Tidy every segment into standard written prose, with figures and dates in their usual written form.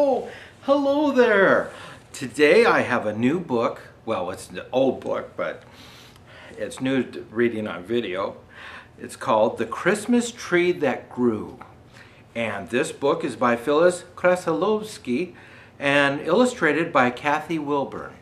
Oh, hello there. Today I have a new book. Well, it's an old book, but it's new to reading on video. It's called The Christmas Tree That Grew. And this book is by Phyllis Krasilowski and illustrated by Kathy Wilburn.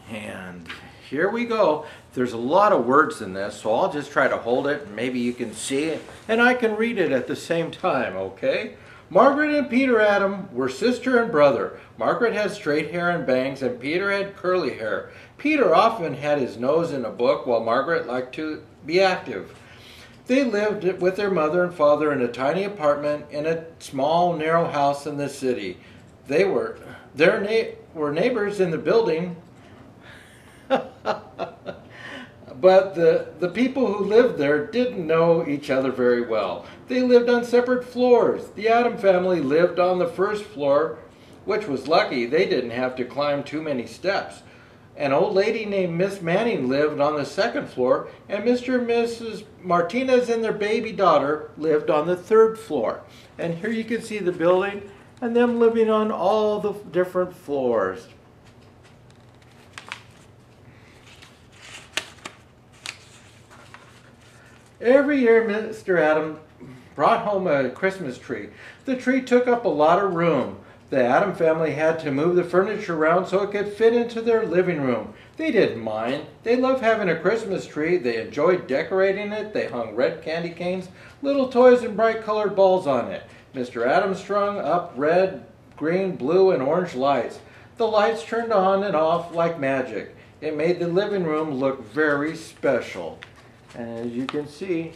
And here we go. There's a lot of words in this, so I'll just try to hold it and maybe you can see it and I can read it at the same time, okay? Margaret and Peter Adam were sister and brother. Margaret had straight hair and bangs and Peter had curly hair. Peter often had his nose in a book while Margaret liked to be active. They lived with their mother and father in a tiny apartment in a small, narrow house in the city. They were neighbors in the building, but the people who lived there didn't know each other very well. They lived on separate floors. The Adam family lived on the first floor, which was lucky. They didn't have to climb too many steps. An old lady named Miss Manning lived on the second floor, and Mr. and Mrs. Martinez and their baby daughter lived on the third floor. And here you can see the building and them living on all the different floors. Every year, Mr. Adam brought home a Christmas tree. The tree took up a lot of room. The Adam family had to move the furniture around so it could fit into their living room. They didn't mind. They loved having a Christmas tree. They enjoyed decorating it. They hung red candy canes, little toys, and bright colored balls on it. Mr. Adam strung up red, green, blue, and orange lights. The lights turned on and off like magic. It made the living room look very special. And as you can see,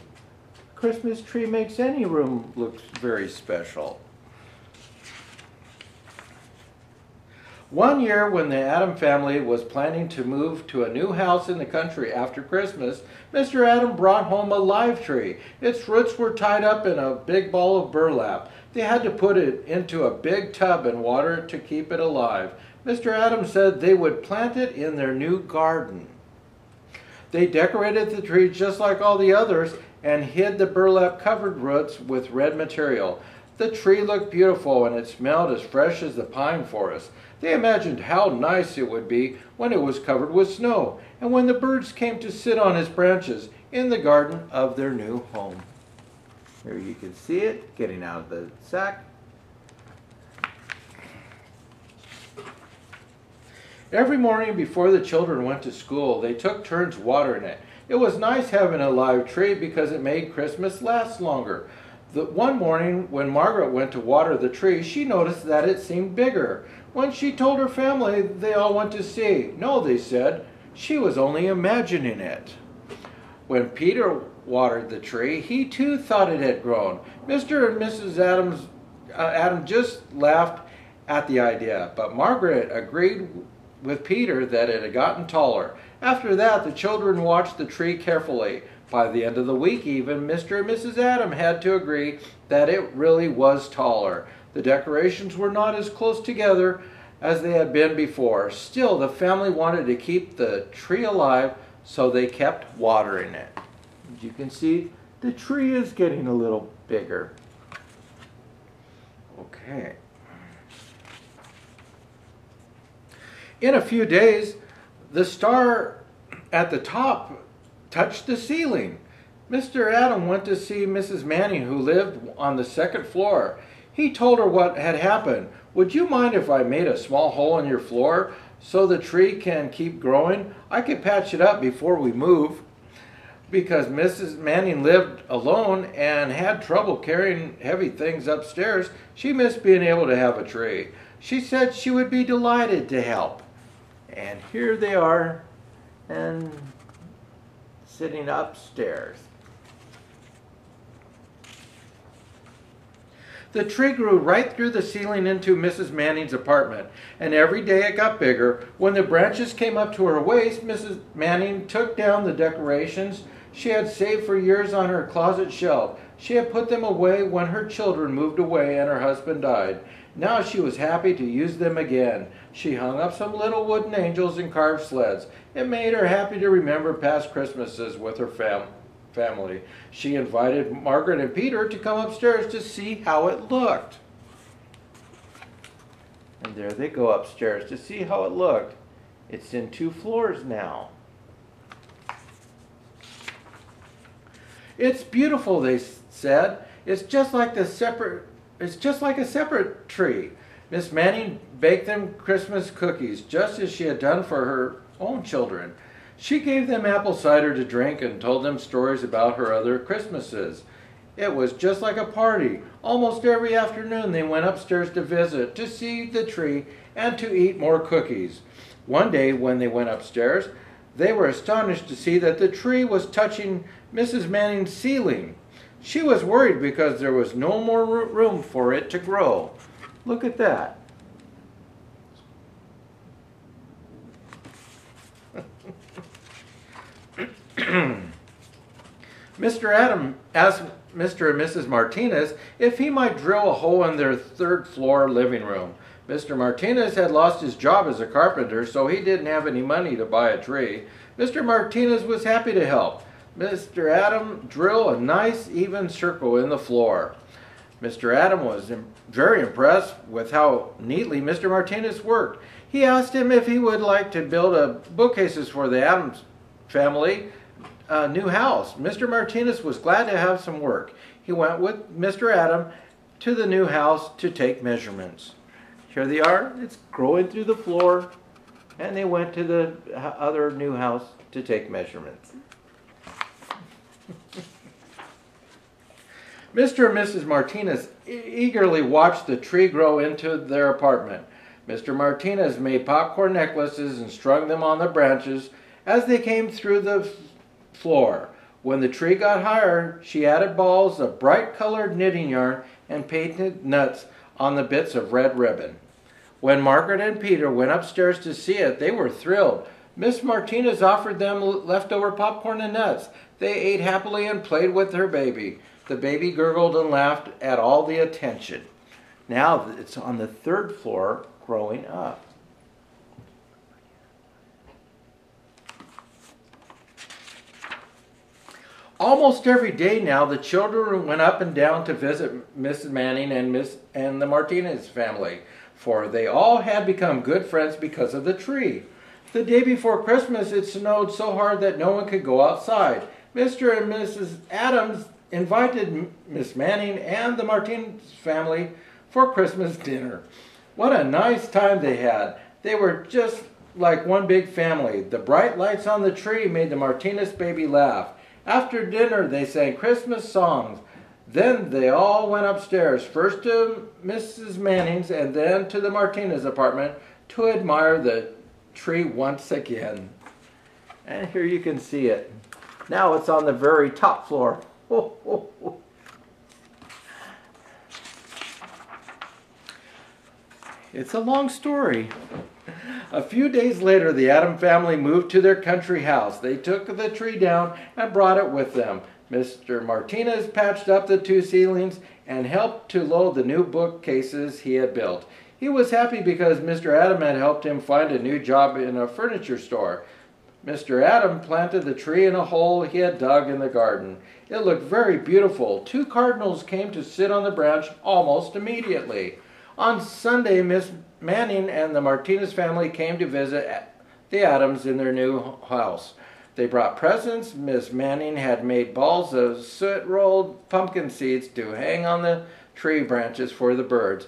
Christmas tree makes any room look very special. One year when the Adam family was planning to move to a new house in the country after Christmas, Mr. Adam brought home a live tree. Its roots were tied up in a big ball of burlap. They had to put it into a big tub and water it to keep it alive. Mr. Adam said they would plant it in their new garden. They decorated the tree just like all the others and hid the burlap-covered roots with red material. The tree looked beautiful and it smelled as fresh as the pine forest. They imagined how nice it would be when it was covered with snow and when the birds came to sit on its branches in the garden of their new home. Here you can see it getting out of the sack. Every morning before the children went to school, they took turns watering it. It was nice having a live tree because it made Christmas last longer. One morning when Margaret went to water the tree, she noticed that it seemed bigger. When she told her family, they all went to see. No, they said, she was only imagining it. When Peter watered the tree, he too thought it had grown. Mr. and Mrs. Adam just laughed at the idea, but Margaret agreed with Peter that it had gotten taller. After that, the children watched the tree carefully. By the end of the week even, Mr. and Mrs. Adam had to agree that it really was taller. The decorations were not as close together as they had been before. Still, the family wanted to keep the tree alive, so they kept watering it. As you can see, the tree is getting a little bigger. Okay. In a few days, the star at the top touched the ceiling. Mr. Adam went to see Mrs. Manning, who lived on the second floor. He told her what had happened. Would you mind if I made a small hole in your floor so the tree can keep growing? I could patch it up before we move. Because Mrs. Manning lived alone and had trouble carrying heavy things upstairs, she missed being able to have a tree. She said she would be delighted to help. And here they are, and sitting upstairs. The tree grew right through the ceiling into Mrs. Manning's apartment, and every day it got bigger. When the branches came up to her waist, Mrs. Manning took down the decorations she had saved for years on her closet shelf. She had put them away when her children moved away and her husband died. Now she was happy to use them again. She hung up some little wooden angels and carved sleds. It made her happy to remember past Christmases with her family. She invited Margaret and Peter to come upstairs to see how it looked. And there they go upstairs to see how it looked. It's in 2 floors now. It's beautiful, they said. It's just like a separate tree. Miss Manning baked them Christmas cookies, just as she had done for her own children. She gave them apple cider to drink and told them stories about her other Christmases. It was just like a party. Almost every afternoon they went upstairs to visit, to see the tree, and to eat more cookies. One day when they went upstairs, they were astonished to see that the tree was touching Mrs. Manning's ceiling. She was worried because there was no more room for it to grow. Look at that. Mr. Adam asked Mr. and Mrs. Martinez if he might drill a hole in their 3rd floor living room. Mr. Martinez had lost his job as a carpenter, so he didn't have any money to buy a tree. Mr. Martinez was happy to help. Mr. Adam drilled a nice even circle in the floor. Mr. Adam was very impressed with how neatly Mr. Martinez worked. He asked him if he would like to build bookcases for the Adams family new house. Mr. Martinez was glad to have some work. He went with Mr. Adam to the new house to take measurements. Here they are. It's growing through the floor, and they went to the other new house to take measurements. Mr. and Mrs. Martinez eagerly watched the tree grow into their apartment. Mr. Martinez made popcorn necklaces and strung them on the branches as they came through the floor. When the tree got higher, she added balls of bright colored knitting yarn and painted nuts on the bits of red ribbon. When Margaret and Peter went upstairs to see it, they were thrilled. Miss Martinez offered them leftover popcorn and nuts. They ate happily and played with her baby. The baby gurgled and laughed at all the attention. Now it's on the 3rd floor growing up. Almost every day now, the children went up and down to visit Mrs. Manning and the Martinez family, for they all had become good friends because of the tree. The day before Christmas, it snowed so hard that no one could go outside. Mr. and Mrs. Adams invited Miss Manning and the Martinez family for Christmas dinner. What a nice time they had. They were just like one big family. The bright lights on the tree made the Martinez baby laugh. After dinner, they sang Christmas songs. Then they all went upstairs, first to Mrs. Manning's and then to the Martinez apartment to admire the tree once again. And here you can see it. Now it's on the very top floor. It's a long story. A few days later, the Adam family moved to their country house. They took the tree down and brought it with them. Mr. Martinez patched up the 2 ceilings and helped to load the new bookcases he had built. He was happy because Mr. Adam had helped him find a new job in a furniture store. Mr. Adam planted the tree in a hole he had dug in the garden. It looked very beautiful. 2 cardinals came to sit on the branch almost immediately. On Sunday, Miss Manning and the Martinez family came to visit the Adams in their new house. They brought presents. Miss Manning had made balls of soot-rolled pumpkin seeds to hang on the tree branches for the birds.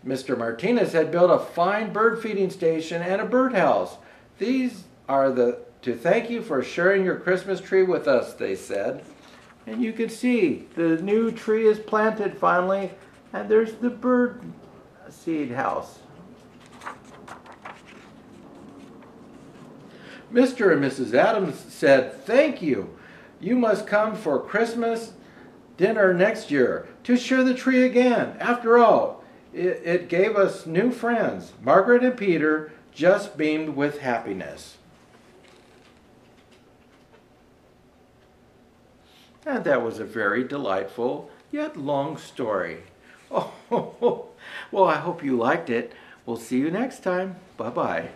Mr. Martinez had built a fine bird feeding station and a birdhouse. These are to thank you for sharing your Christmas tree with us, they said. And you can see the new tree is planted finally, and there's the bird seed house. Mr. and Mrs. Adams said, "Thank you. You must come for Christmas dinner next year to share the tree again. After all, it gave us new friends." Margaret and Peter just beamed with happiness. And that was a very delightful yet long story. Oh, well, I hope you liked it. We'll see you next time. Bye-bye.